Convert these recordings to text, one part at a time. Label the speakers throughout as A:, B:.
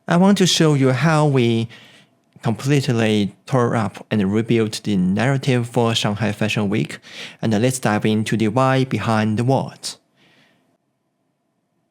A: I want to show you how we completely tore up and rebuilt the narrative for Shanghai Fashion Week, and let's dive into the why behind the what.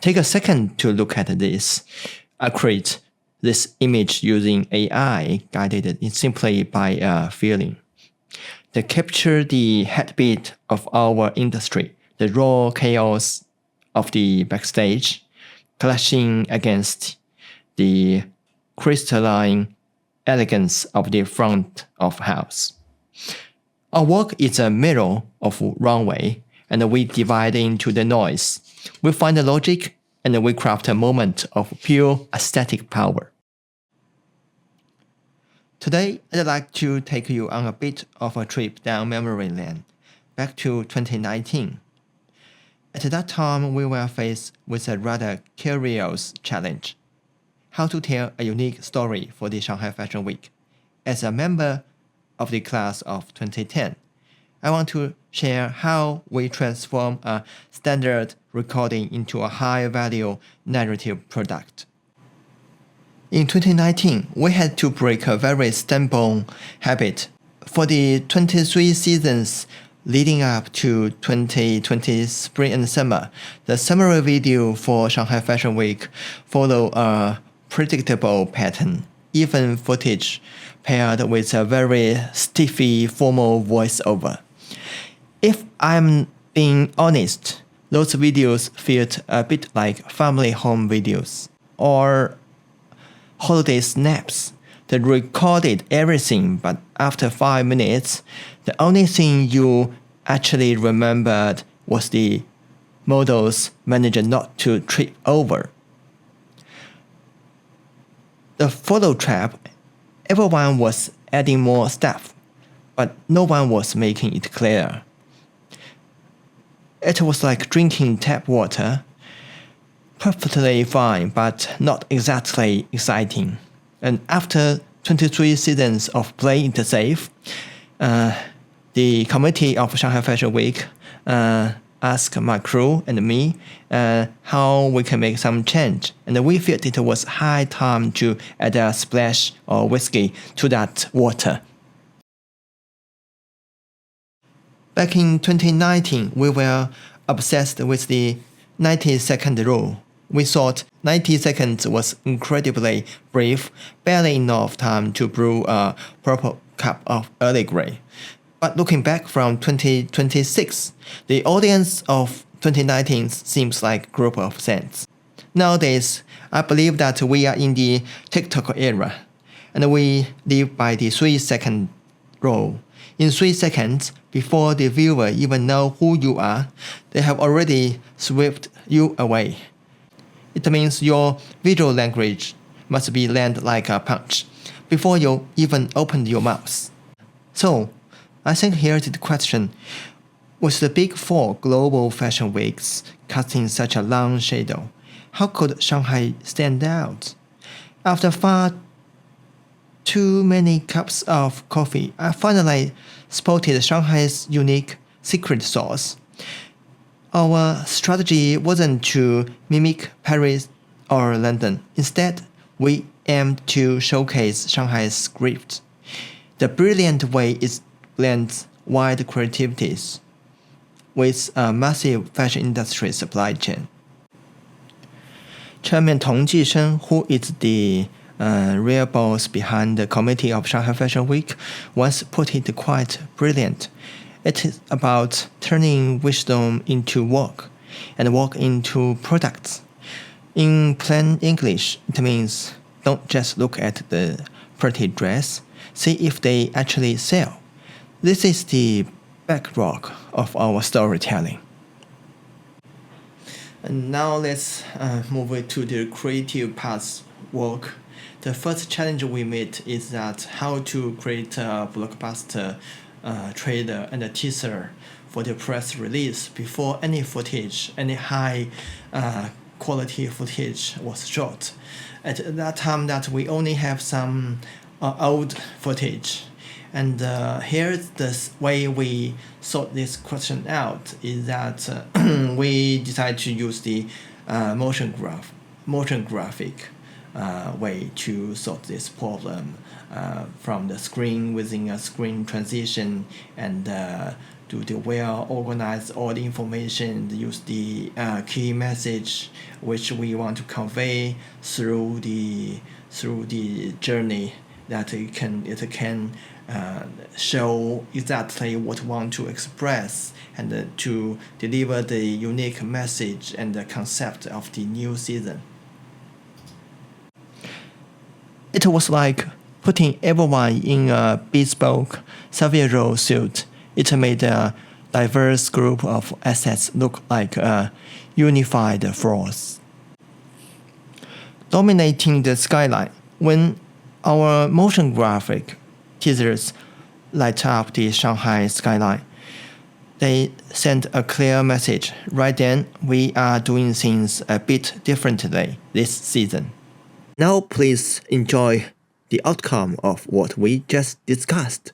A: Take a second to look at this. I create this image using AI, guided simply by a feeling. They capture the heartbeat of our industry, the raw chaos of the backstage, clashing against the crystalline elegance of the front of house. Our work is a mirror of Runway, and we divide into the noise. We find the logic, and we craft a moment of pure aesthetic power. Today, I'd like to take you on a bit of a trip down memory lane, back to 2019. At that time, we were faced with a rather curious challenge: how to tell a unique story for the Shanghai Fashion Week. As a member of the class of 2010, I want to share how we transform a standard recording into a high-value narrative product. In 2019, we had to break a very stubborn habit. For the 23 seasons leading up to 2020 spring and summer, the summary video for Shanghai Fashion Week followed a predictable pattern, even footage paired with a very stiffy formal voiceover. If I'm being honest, those videos felt a bit like family home videos or holiday snaps. They recorded everything, but after 5 minutes, the only thing you actually remembered was the models managed not to trip over. The photo trap, everyone was adding more stuff, but no one was making it clear. It was like drinking tap water, perfectly fine, but not exactly exciting. And after 23 seasons of playing it safe, the committee of Shanghai Fashion Week asked my crew and me how we can make some change. And we felt it was high time to add a splash of whiskey to that water. Back in 2019, we were obsessed with the 90-second rule. We thought 90 seconds was incredibly brief, barely enough time to brew a proper cup of Earl Grey. But looking back from 2026, the audience of 2019 seems like a group of saints. Nowadays, I believe that we are in the TikTok era, and we live by the 3-second rule. In 3 seconds, before the viewer even know who you are, they have already swept you away. It means your visual language must be land like a punch before you even open your mouth. So, I think here's the question. With the big 4 global fashion weeks casting such a long shadow, how could Shanghai stand out? After far too many cups of coffee, I finally spotted Shanghai's unique secret sauce. Our strategy wasn't to mimic Paris or London. Instead, we aimed to showcase Shanghai's script. The brilliant way it blends wide creativities with a massive fashion industry supply chain. Chairman Tong Jisheng, who is the real boss behind the committee of Shanghai Fashion Week, once put it quite brilliant. It is about turning wisdom into work and work into products. In plain English, it means don't just look at the pretty dress, see if they actually sell. This is the bedrock of our storytelling. And now let's move to the creative parts work. The first challenge we meet is that how to create a blockbuster trailer and a teaser for the press release before any footage, any high quality footage was shot. At that time that we only have some old footage. And here's the way we sort this question out is that we decided to use the motion graphic way to solve this problem, from the screen within a screen transition, and do the well organize all the information, use the key message which we want to convey through the journey, that it can show exactly what we want to express, and to deliver the unique message and the concept of the new season. It was like putting everyone in a bespoke surreal suit. It made a diverse group of assets look like a unified force, dominating the skyline. When our motion graphic teasers light up the Shanghai skyline, they send a clear message. Right then, we are doing things a bit differently this season. Now please enjoy the outcome of what we just discussed.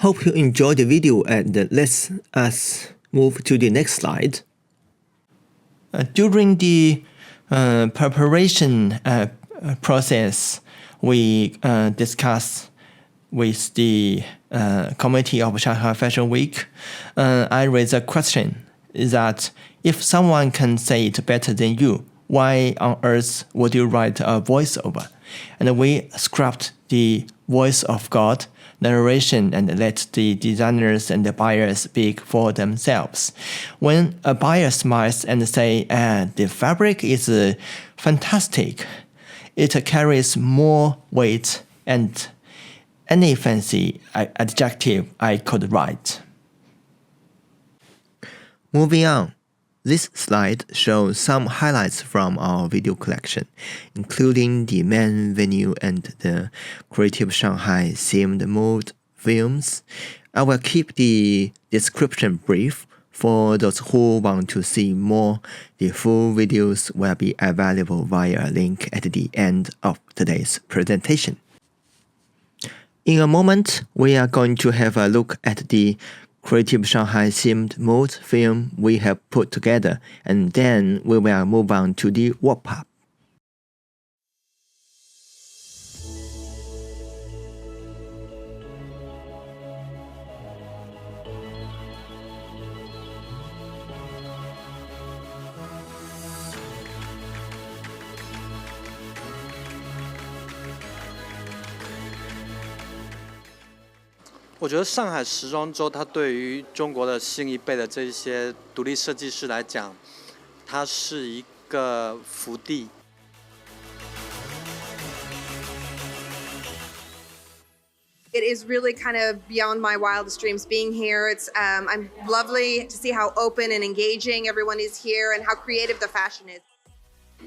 A: Hope you enjoyed the video, and let's us move to the next slide. During the preparation process, we discussed with the committee of Shanghai Fashion Week. I raised a question that If someone can say it better than you, why on earth would you write a voiceover? And we scrapped the voice of God narration and let the designers and the buyers speak for themselves. When a buyer smiles and says, the fabric is fantastic, it carries more weight and any fancy adjective I could write. Moving on. This slide shows some highlights from our video collection, including the main venue and the Creative Shanghai themed mode films. I will keep the description brief. For those who want to see more, the full videos will be available via a link at the end of today's presentation. In a moment, we are going to have a look at the Creative Shanghai themed mode film we have put together, and then we will move on to the wrap-up.
B: 我觉得上海时装周它对于中国的新一辈的这些独立设计师来讲，它是一个福地。
C: It is really kind of beyond my wildest dreams being here. It's I'm lovely to see how open and engaging everyone is here and how creative the fashion is.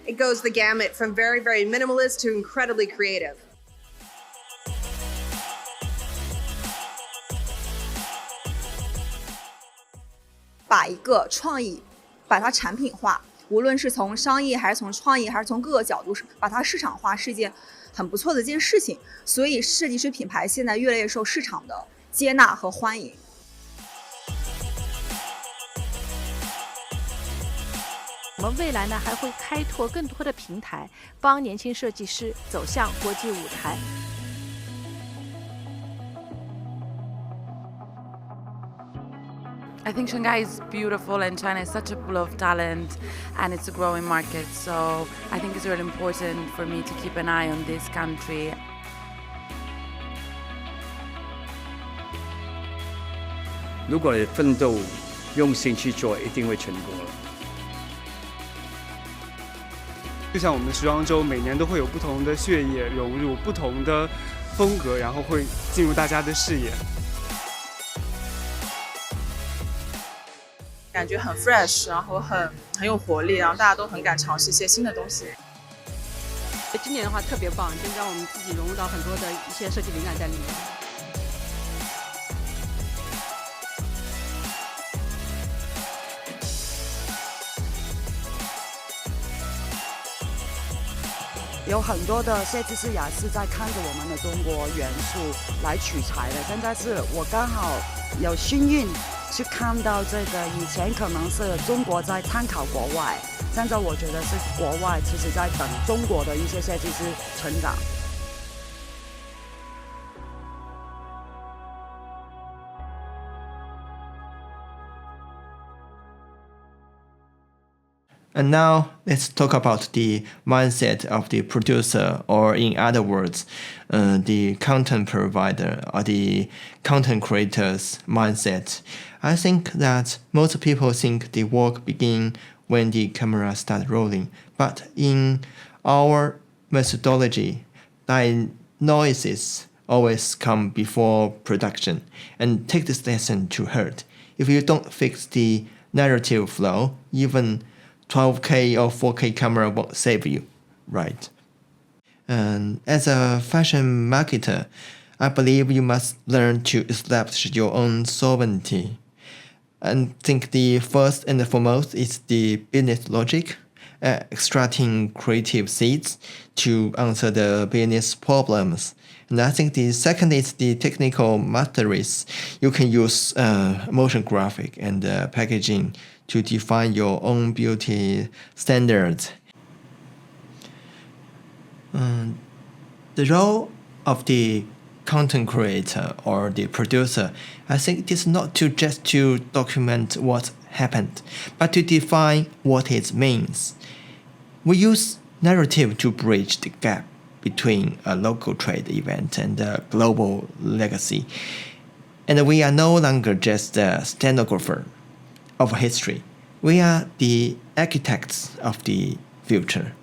C: It goes the gamut from very, very minimalist to incredibly creative.
D: 把一个创意把它产品化，无论是从商业还是从创意还是从各个角度把它市场化，是一件很不错的一件事情。所以设计师品牌现在越来越受市场的接纳和欢迎。
E: 我们未来呢还会开拓更多的平台，帮年轻设计师走向国际舞台。
F: I think Shanghai is beautiful and China is such a pool of talent and it's a growing market, so I think it's really important for me to keep an eye on this country.
G: 如果你奋斗用心去做，一定会成功了。
H: 就像我们时装周每年都会有不同的血液融入不同的风格，然后会进入大家的视野。
I: 感觉很 fresh， 然后很有活力，然后大家都很敢尝试一些新的东西。
J: 今年的话特别棒，就让我们自己融入到很多的一些设计灵感在里面。
K: 有很多的设计师也是在看着我们的中国元素来取材的。现在是我刚好有幸运。 去看到这个，以前可能是中国在参考国外，现在我觉得是国外其实在等中国的一些设计师成长。
A: And now let's talk about the mindset of the producer, or in other words, the content provider or the content creator's mindset. I think that most people think the work begins when the camera starts rolling, but in our methodology, diagnosis always come before production. And take this lesson to heart. If you don't fix the narrative flow, even 12K or 4K camera won't save you, right? And as a fashion marketer, I believe you must learn to establish your own sovereignty. And I think the first and foremost is the business logic, extracting creative seeds to answer the business problems. And I think the second is the technical masteries. You can use motion graphic and packaging to define your own beauty standards. The role of the content creator or the producer, I think it is not just to document what happened, but to define what it means. We use narrative to bridge the gap between a local trade event and a global legacy. And we are no longer just a stenographer of history. We are the architects of the future.